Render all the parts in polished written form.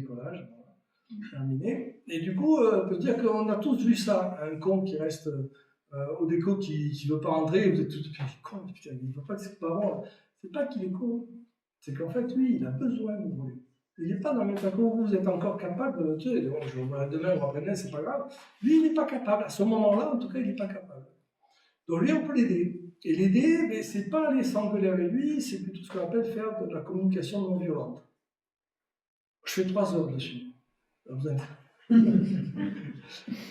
décollage. Voilà. Terminé. Et du coup, on peut dire qu'on a tous vu ça. Un con qui reste au déco qui ne veut pas rentrer, vous êtes tous con, putain, il ne veut pas que c'est pas bon. C'est pas qu'il est con, c'est qu'en fait, lui, il a besoin de voler. Il n'est pas dans le même temps où vous êtes encore capable, tu sais, bon, demain ou après-demain, c'est pas grave. Lui, il n'est pas capable. À ce moment-là, en tout cas, il n'est pas capable. Donc lui, on peut l'aider. Et l'aider, ben, c'est pas aller s'engueuler avec lui, c'est plutôt ce qu'on appelle faire de la communication non violente. Je fais 3 heures dessus. Alors,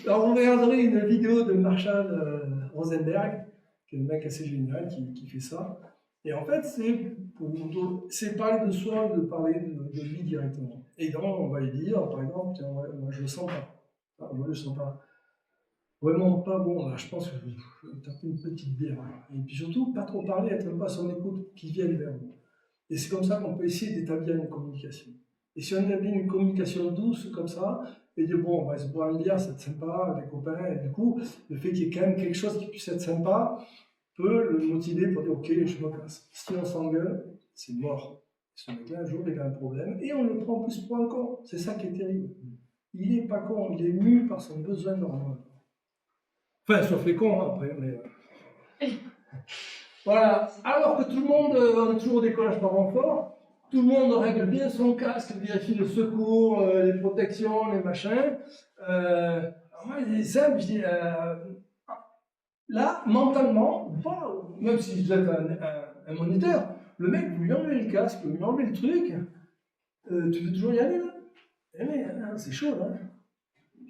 alors vous regarderez une vidéo de Marshall Rosenberg, qui est un mec assez génial qui fait ça. Et en fait, c'est parler de soi, de parler de lui directement. Et donc, on va lui dire, par exemple, tiens, ouais, moi je le sens pas. Ah, moi je le sens pas. Vraiment pas bon, là, je pense que je vais taper une petite bière. Et puis surtout, pas trop parler, être pas à son écoute, qu'il vienne vers vous. Et c'est comme ça qu'on peut essayer d'établir une communication. Et si on établit une communication douce comme ça, et dire bon, on va se boire une bière, c'est sympa, les copains, et du coup, le fait qu'il y ait quand même quelque chose qui puisse être sympa peut le motiver pour dire ok, je me casse. Si on s'engueule, c'est mort. Ce mec-là, un jour, il a un problème, et on le prend plus pour un con. C'est ça qui est terrible. Il n'est pas con, il est mu par son besoin normal. Enfin, sauf les cons, hein, après, mais... Voilà. Alors que tout le monde, on est toujours au décollage par renfort, tout le monde règle bien son casque, vérifie le secours, les protections, les machins. Alors moi, c'est simple, je dis, là, mentalement, même si vous êtes un moniteur, le mec, vous lui enlevez le casque, vous lui enlevez le truc, tu veux toujours y aller, là? Eh mais, c'est chaud, là.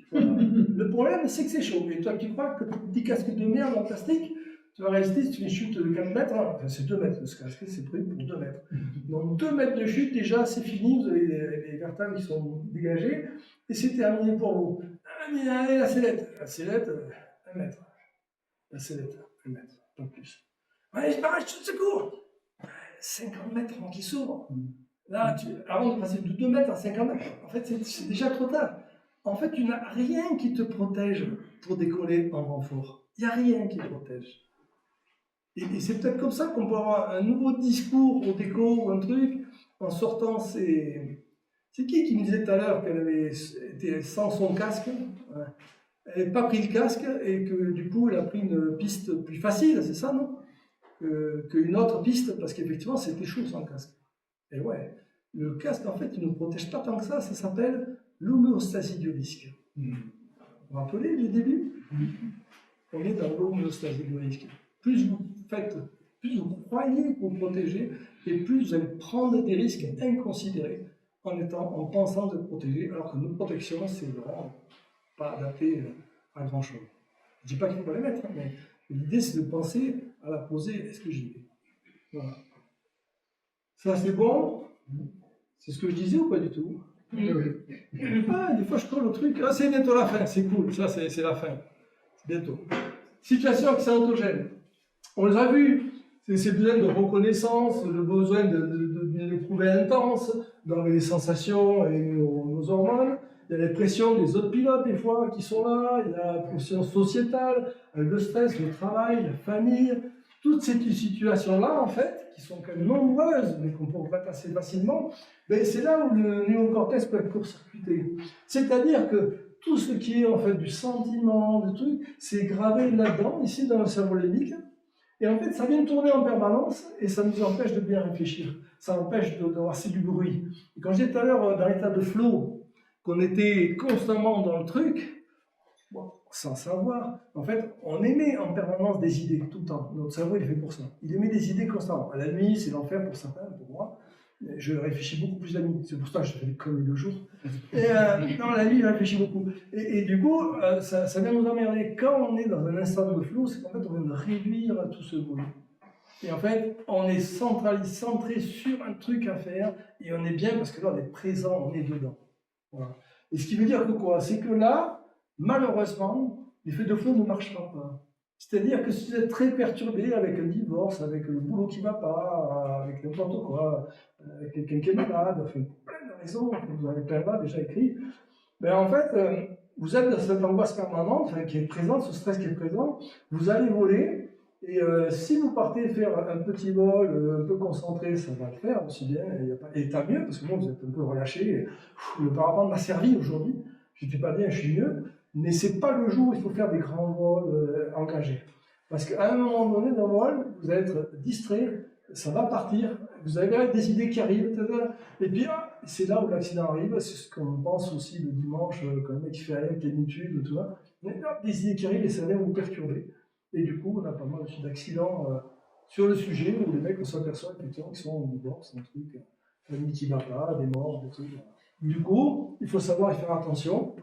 Voilà. Le problème, c'est que c'est chaud. Et toi qui crois que ton petit casque de merde en plastique, tu vas résister si tu fais une chute de 4 mètres, hein. Enfin, c'est 2 mètres, ce casque, c'est prévu pour 2 mètres. Donc 2 mètres de chute, déjà, c'est fini, vous avez les vertèbres qui sont dégagées, et c'est terminé pour vous. Ah, mais allez, la sellette, 1 mètre. La sellette, 1 mètre, pas plus. Allez, je parachute de secours 50 mètres avant qu'il s'ouvre. Là, avant de passer de 2 mètres à 50 mètres, en fait, c'est déjà trop tard. En fait, tu n'as rien qui te protège pour décoller en renfort. Il n'y a rien qui te protège. Et c'est peut-être comme ça qu'on peut avoir un nouveau discours au déco ou un truc en sortant C'est qui me disait tout à l'heure qu'elle avait été sans son casque, elle n'avait pas pris le casque et que du coup elle a pris une piste plus facile, c'est ça, non? Qu'une autre piste, parce qu'effectivement c'était chaud sans casque. Et ouais, le casque en fait il ne nous protège pas tant que ça s'appelle l'homéostasie du risque. Vous vous rappelez du début? On est dans l'homéostasie du risque. Plus vous croyez que vous protégez, et plus vous allez prendre des risques inconsidérés en pensant de protéger, alors que nos protections, c'est vraiment pas adapté à grand chose. Je ne dis pas qu'il faut les mettre, mais l'idée c'est de penser à la poser, est-ce que j'y vais? Voilà. Ça c'est bon? C'est ce que je disais ou pas du tout? Ah, des fois je colle au truc, ah c'est bientôt la fin, c'est cool, ça c'est la fin, c'est bientôt. Situation accidentogène. On les a vus, ces besoins de reconnaissance, le besoin de trouver intense, d'enlever les sensations et nos hormones. Il y a les pressions des autres pilotes des fois qui sont là, il y a la pression sociétale, le stress, le travail, la famille. Toutes ces situations-là, en fait, qui sont quand même nombreuses, mais qu'on peut regretter assez facilement, ben c'est là où le néocortex peut être court-circuité. C'est-à-dire que tout ce qui est en fait du sentiment, du truc, c'est gravé là-dedans, ici dans le cerveau limbique. Et en fait, ça vient tourner en permanence et ça nous empêche de bien réfléchir. Ça empêche d'avoir assez du bruit. Et quand je disais tout à l'heure, dans l'état de flow, qu'on était constamment dans le truc, bon, sans savoir, en fait, on émet en permanence des idées tout le temps. Notre cerveau, il est fait pour ça. Il émet des idées constamment. À la nuit, c'est l'enfer pour certains, pour moi. Je réfléchis beaucoup plus la nuit. C'est pour ça que je fais des conneries le jour. Et non, la nuit, je réfléchis beaucoup. Et du coup, ça vient nous emmerder. Quand on est dans un instant de flou, c'est qu'en fait, on vient de réduire tout ce bruit. Et en fait, on est centré sur un truc à faire, et on est bien parce que là, on est présent, on est dedans. Voilà. Et ce qui veut dire que quoi? C'est que là, malheureusement, l'effet de flow ne marchera pas. C'est-à-dire que si vous êtes très perturbé avec un divorce, avec le boulot qui ne va pas, avec n'importe quoi, avec quelqu'un qui est malade, enfin, plein de raisons, vous avez plein là déjà écrit, mais en fait, vous êtes dans cette angoisse permanente qui est présente, ce stress qui est présent, vous allez voler, Et si vous partez faire un petit vol un peu concentré, ça va le faire aussi bien. Et tant mieux, parce que moi, vous êtes un peu relâché. Le parapente m'a servi aujourd'hui. J'étais pas bien, je suis mieux. Mais c'est pas le jour où il faut faire des grands vols engagés. Parce qu'à un moment donné d'un vol, vous allez être distrait, ça va partir, vous avez des idées qui arrivent, etc. Et puis c'est là où l'accident arrive, c'est ce qu'on pense aussi le dimanche, quand le mec fait rien, plénitude, tout ça. Mais des idées qui arrivent et ça vient vous perturber. Et du coup, on a pas mal d'accidents sur le sujet où les mecs s'aperçoivent effectivement qu'ils sont en divorce, un truc, famille qui va pas, des morts, des trucs. Du coup, il faut savoir y faire attention.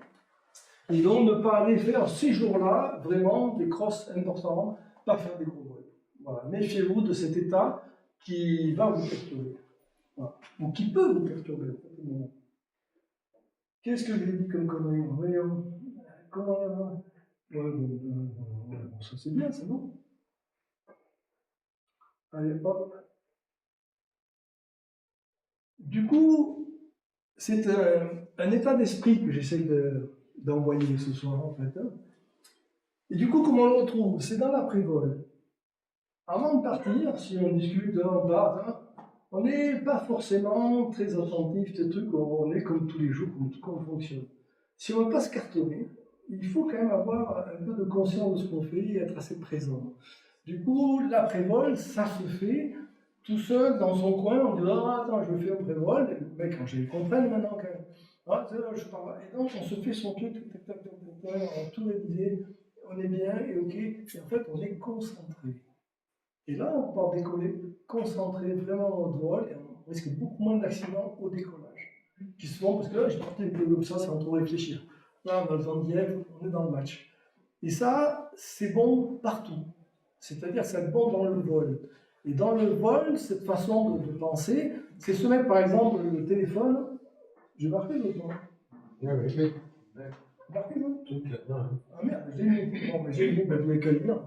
Et donc, ne pas aller faire ces jours-là, vraiment, des crosses importants, pas faire des gros vols. Voilà. Méfiez-vous de cet état qui va vous perturber. Voilà. Ou qui peut vous perturber. Qu'est-ce que j'ai dit comme connerie? Voyons. Comment il y a... ça c'est bien, c'est bon. Allez, hop. Du coup, c'est un état d'esprit que j'essaie d'envoyer ce soir, en fait. Hein. Et du coup, comment on le retrouve? C'est dans l'après-vol. Avant de partir, si on discute, on part, hein, on n'est pas forcément très attentif, des trucs, on est comme tous les jours, comme tout on fonctionne. Si on ne veut pas se cartonner, il faut quand même avoir un peu de conscience de ce qu'on fait et être assez présent. Du coup, l'après-vol, ça se fait tout seul dans son coin, on dit ah, attends, je fais un pré-vol, et le mec, quand je les comprenne maintenant quand même. Ah, je parle. Et donc, on se fait son truc, on a tout révisé, on est bien, et ok, et en fait, on est concentré. Et là, on peut décoller, concentré vraiment dans notre vol, et on risque beaucoup moins d'accidents au décollage. Qui se font, parce que là, j'ai porté une peu comme ça sans trop réfléchir. Là, on a le temps d'y être, on est dans le match. Et ça, c'est bon partout. C'est-à-dire, c'est bon dans le vol. Et dans le vol, cette façon de penser, c'est se mettre par exemple le téléphone. J'ai marqué le temps. Oui. Marqué le temps. Ah merde, j'ai mis. Bon, mais j'ai mis, ben, vous l'avez qu'à le dire.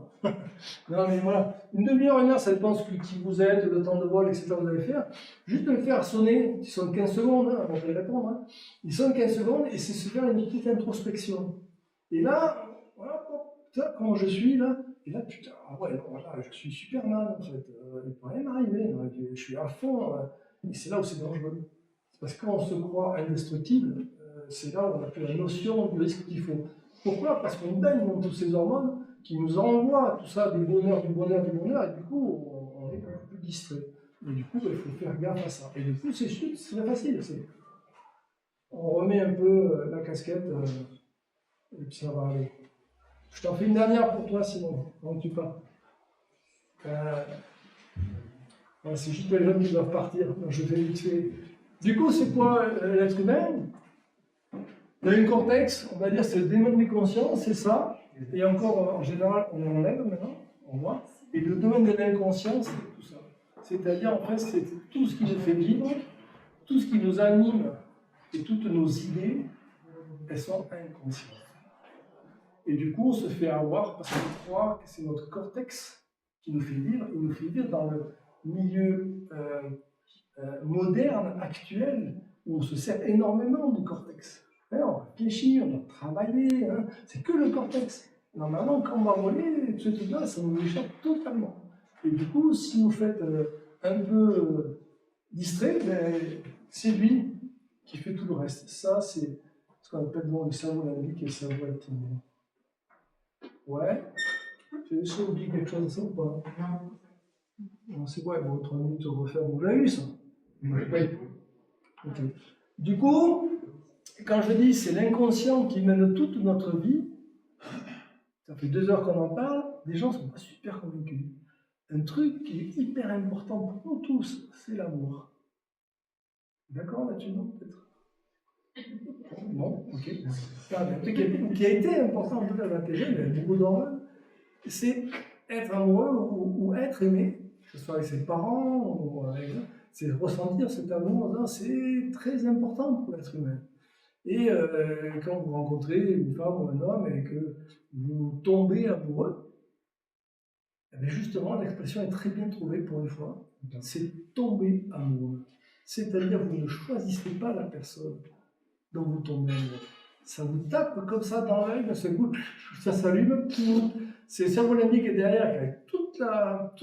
Non, mais voilà. Une demi-heure, une heure, ça dépend qui vous êtes, le temps de vol, etc. Vous allez faire. Juste de le faire sonner, il sonne 15 secondes, hein, avant de répondre. Hein. Il sonne 15 secondes et c'est se faire une petite introspection. Et là, voilà, putain, comment je suis là. Et là, putain, ah ouais, non, voilà, je suis Superman en fait. Il ne peut rien m'arriver. Je suis à fond. Et c'est là où c'est dangereux. C'est parce que quand on se croit indestructible, c'est là où on n'a plus la notion du risque qu'il faut. Pourquoi? Parce qu'on baigne dans toutes ces hormones qui nous envoient tout ça, du bonheur, et du coup, on est beaucoup plus distrait. Et du coup, il faut faire gaffe à ça. Et du coup, c'est très facile. On remet un peu la casquette et puis ça va aller. Je t'en fais une dernière pour toi, Simon. Non, tu pars. C'est juste les jeunes qui doivent partir. Donc je fais vite fait. Du coup, c'est quoi l'être humain? Il y a une cortex, on va dire, c'est le domaine des consciences, c'est ça. Et encore, en général, on enlève maintenant, on voit. Et le domaine de l'inconscient, c'est tout ça. C'est-à-dire, en fait, c'est tout ce qui nous fait vivre, tout ce qui nous anime et toutes nos idées, elles sont inconscientes. Et du coup, on se fait avoir parce qu'on croit que c'est notre cortex qui nous fait vivre. Il nous fait vivre dans le milieu moderne, actuel, où on se sert énormément du cortex. Hein, on réfléchit, on doit travailler, hein, c'est que le cortex. Normalement, quand on va voler, ce truc-là, ça nous échappe totalement. Et du coup, si vous faites un peu distrait, ben, c'est lui qui fait tout le reste. Ça, c'est ce qu'on appelle le cerveau limbique et le cerveau actif. Ouais. J'ai oublié quelque chose de ça ou pas? Non. C'est quoi, bon, 3 minutes au refaire. Vous l'avez vu ça? Oui. Okay. Du coup, quand je dis c'est l'inconscient qui mène toute notre vie, ça fait 2 heures qu'on en parle, les gens ne sont pas super convaincus. Un truc qui est hyper important pour nous tous, c'est l'amour. D'accord là-dessus, non, peut-être? Non, ok. Un truc qui a été important en tout cas dans la télé, mais beaucoup d'hormones, c'est être amoureux ou être aimé, que ce soit avec ses parents ou avec eux, c'est ressentir cet amour, c'est très important pour l'être humain. Et quand vous rencontrez une femme ou un homme et que vous tombez amoureux, eh bien justement, l'expression est très bien trouvée pour une fois, c'est tomber amoureux. C'est-à-dire que vous ne choisissez pas la personne dont vous tombez amoureux. ça vous tape comme ça dans l'œil, d'un seul coup, ça s'allume. C'est le cerveau limbique qui est derrière, avec tout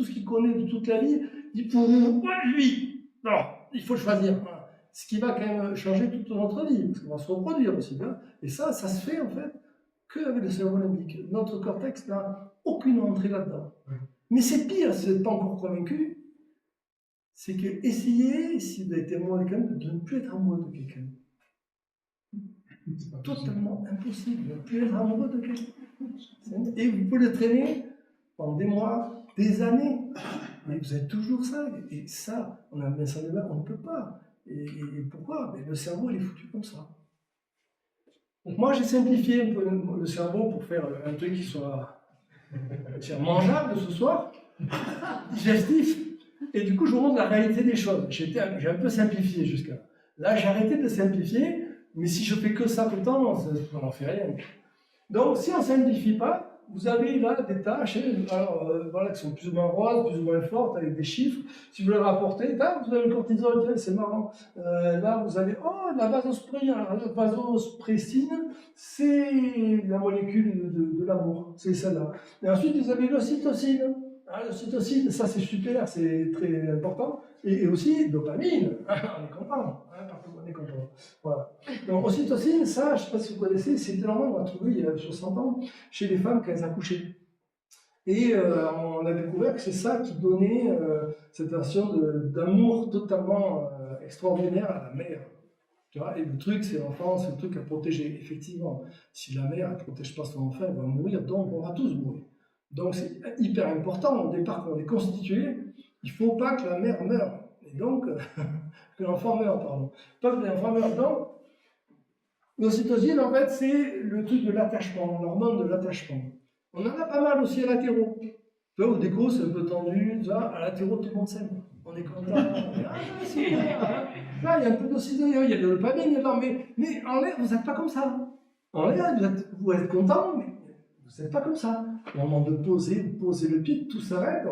ce qu'il connaît de toute la vie, dit pour lui, non, il faut choisir. Voilà. Ce qui va quand même changer toute notre vie, parce qu'on va se reproduire aussi. Hein. Et ça se fait en fait qu'avec le cerveau limbique. Notre cortex n'a aucune entrée là-dedans. Mais c'est pire, si vous n'êtes pas encore convaincu, c'est que essayez, si vous avez été amoureux de quelqu'un, de ne plus être amoureux de quelqu'un. Totalement impossible de ne plus être amoureux de quelqu'un. Et vous pouvez le traîner pendant des mois, des années. Mais vous êtes toujours ça. Et ça, on a un message de là, on ne peut pas. Et pourquoi? Mais le cerveau, il est foutu comme ça. Donc moi, j'ai simplifié un peu le cerveau pour faire un truc qui soit mangeable ce soir, digestif. Et du coup, je vous montre la réalité des choses. J'ai un peu simplifié jusqu'à là. Là, j'ai arrêté de simplifier, mais si je fais que ça tout le temps, on n'en fait rien. Donc, si on ne simplifie pas, vous avez là des tâches, alors, voilà, qui sont plus ou moins roses, plus ou moins fortes, avec des chiffres. Si vous les rapportez, là, vous avez le cortisol, tiens, c'est marrant. Là, vous avez, la vasopressine, c'est la molécule de l'amour, c'est celle-là. Et ensuite, vous avez l'ocytocine. L'ocytocine, ça c'est super, c'est très important. Et aussi dopamine, on est content, partout on est content. Voilà. Donc ocytocine, ça, je ne sais pas si vous connaissez, c'est normalement on l'a trouvé il y a 60 ans chez les femmes quand elles accouchaient. Et on a découvert que c'est ça qui donnait cette version d'amour totalement extraordinaire à la mère. Tu vois, et le truc, c'est l'enfant, c'est le truc à protéger. Effectivement, si la mère ne protège pas son enfant, elle va mourir, donc on va tous mourir. Donc c'est hyper important, au départ, quand on est constitué, il ne faut pas que la mère meure. Et donc, que l'enfant meure, pardon. Pas que l'enfant meure. Donc, l'ocytocine, en fait, c'est le truc de l'attachement, l'hormone de l'attachement. On en a pas mal aussi à l'athéro. Tu vois, au déco, c'est un peu tendu, ça. À l'athéro, tout le monde s'aime. On est content. C'est bien. Là, il y a un peu d'ocytocine, il y a de la dopamine dedans, mais en l'air, vous n'êtes pas comme ça. En l'air, vous êtes content, mais vous n'êtes pas comme ça. Au moment de poser le pied, tout s'arrête.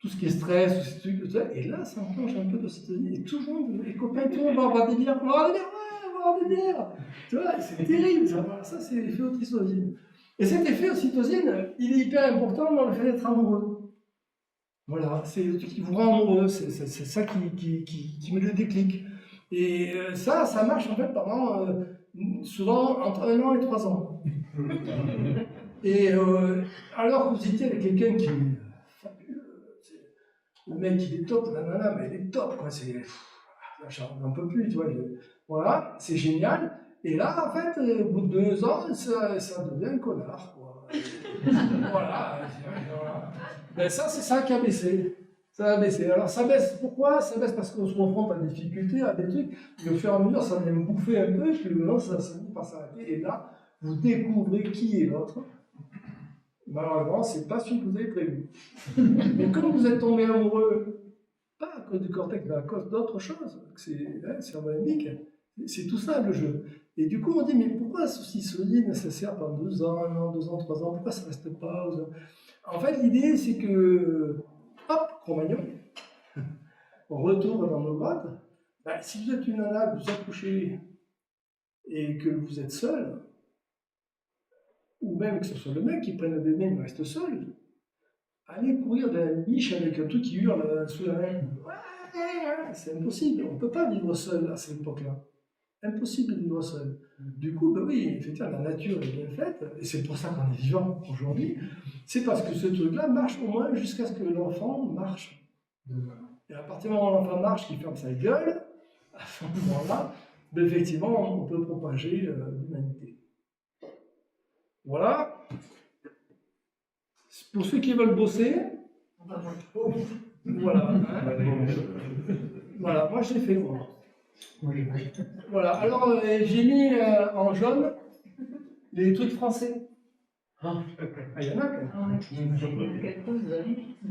Tout ce qui est stress, tout ce truc, tout ça. Et là, ça enclenche un peu d'ocytocine. Et tout le monde, les copains, tout le monde va avoir des bières. On va avoir des bières. Tu vois, c'est terrible. Ça c'est l'effet ocytocine. Et cet effet ocytocine, il est hyper important dans le fait d'être amoureux. Voilà, c'est le truc qui vous rend amoureux. C'est ça qui met le déclic. Et ça marche en fait pendant souvent entre 1 an et 3 ans. Et alors que vous étiez avec quelqu'un qui est fabuleux, le mec il est top, la nana, mais elle est top, quoi. J'en peux plus, tu vois. Voilà, c'est génial. Et là, en fait, au bout de 2 ans, ça devient un connard, quoi. Voilà. Ben ça, c'est ça qui a baissé. Ça a baissé. Alors ça baisse, pourquoi? Ça baisse parce qu'on se confronte à des difficultés, à des trucs, et au fur et à mesure, ça vient me bouffer un peu, puis maintenant, ça finit par s'arrêter. Et là, vous découvrez qui est l'autre. Malheureusement, c'est pas celui que vous avez prévu. Mais comme vous êtes tombé amoureux, pas à cause du cortex, mais à cause d'autre chose, c'est cerveau limbique, c'est tout ça le jeu. Et du coup, on dit, mais pourquoi ceci solide nécessaire pendant 2 ans, 1 an, 2 ans, 3 ans, pourquoi ça ne reste pas? En fait, l'idée, c'est que, hop, Cro-Magnon, on retourne dans nos grottes. Ben, si vous êtes une nana, que vous accouchez et que vous êtes seul, ou même que ce soit le mec qui prenne le bébé mais reste seul, allez courir dans la niche avec un truc qui hurle sous la main. Ouais, c'est impossible, on ne peut pas vivre seul à cette époque-là. Impossible de vivre seul. Du coup, ben oui, effectivement, la nature est bien faite, et c'est pour ça qu'on est vivant aujourd'hui. C'est parce que ce truc-là marche au moins jusqu'à ce que l'enfant marche. Et à partir du moment où l'enfant marche, qu'il ferme sa gueule, à ce moment-là, ben effectivement, on peut propager l'humanité. Voilà. Pour ceux qui veulent bosser, voilà. Voilà, moi je l'ai fait, moi. Voilà, alors j'ai mis en jaune les trucs français. Ah, il y en a quand même.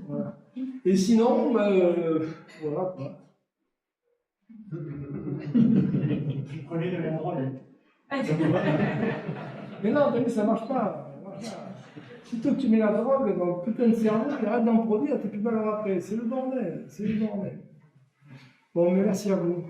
Voilà. Et sinon, voilà quoi. Prenez de la drogue. Mais non, ça marche pas. Sitôt que tu mets la drogue dans le putain de cerveau, tu arrêtes d'en produire, t'es plus malade après. C'est le bordel, c'est le bordel. Bon, mais merci à vous.